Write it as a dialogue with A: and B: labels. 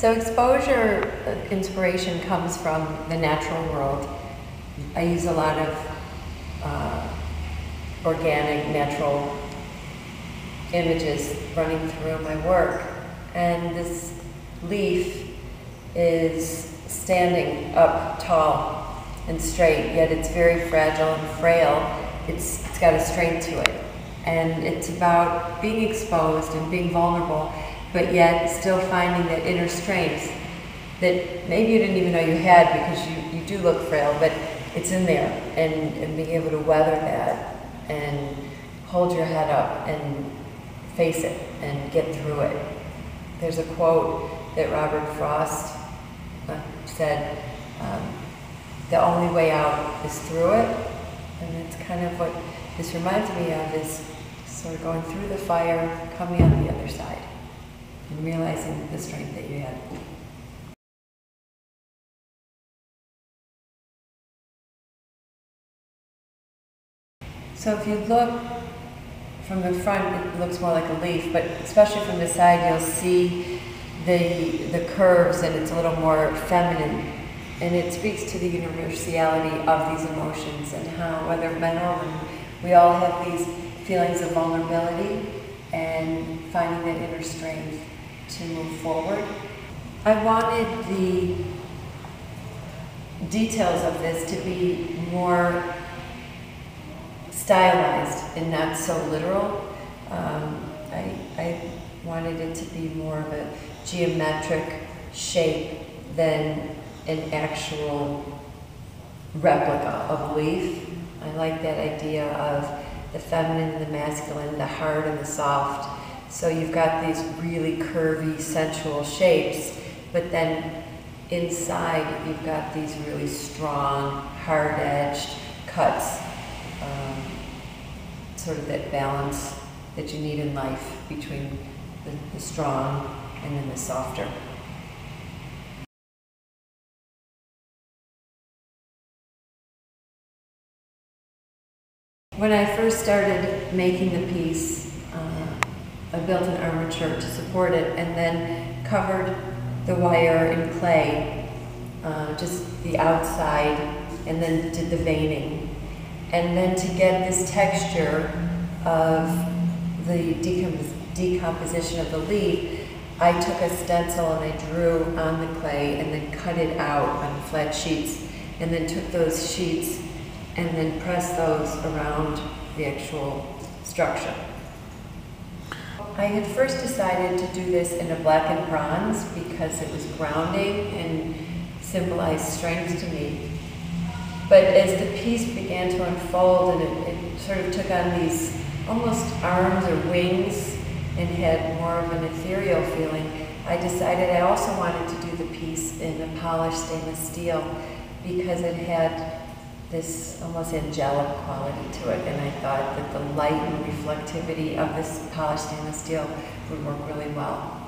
A: So exposure inspiration comes from the natural world. I use a lot of organic, natural images running through my work. And this leaf is standing up tall and straight, yet it's very fragile and frail. It's got a strength to it. And it's about being exposed and being vulnerable, but yet still finding that inner strength that maybe you didn't even know you had, because you do look frail, but it's in there, and being able to weather that and hold your head up and face it and get through it. There's a quote that Robert Frost said, the only way out is through it, and it's kind of what this reminds me of, is sort of going through the fire, coming on the other side, and realizing the strength that you had. So if you look from the front, it looks more like a leaf, but especially from the side, you'll see the curves, and it's a little more feminine. And it speaks to the universality of these emotions, and how, whether men or women, we all have these feelings of vulnerability and finding that inner strength to move forward. I wanted the details of this to be more stylized and not so literal. I wanted it to be more of a geometric shape than an actual replica of a leaf. I like that idea of the feminine and the masculine, the hard and the soft. So you've got these really curvy, sensual shapes, but then inside you've got these really strong, hard-edged cuts. Sort of that balance that you need in life between the strong and then the softer. When I first started making the piece, I built an armature to support it, and then covered the wire in clay, just the outside, and then did the veining. And then to get this texture of the decomposition of the leaf, I took a stencil and I drew on the clay and then cut it out on flat sheets, and then took those sheets and then pressed those around the actual structure. I had first decided to do this in a black and bronze because it was grounding and symbolized strength to me. But as the piece began to unfold, and it sort of took on these almost arms or wings and had more of an ethereal feeling, I decided I also wanted to do the piece in a polished stainless steel, because it had this almost angelic quality to it, and I thought that the light and reflectivity of this polished stainless steel would work really well.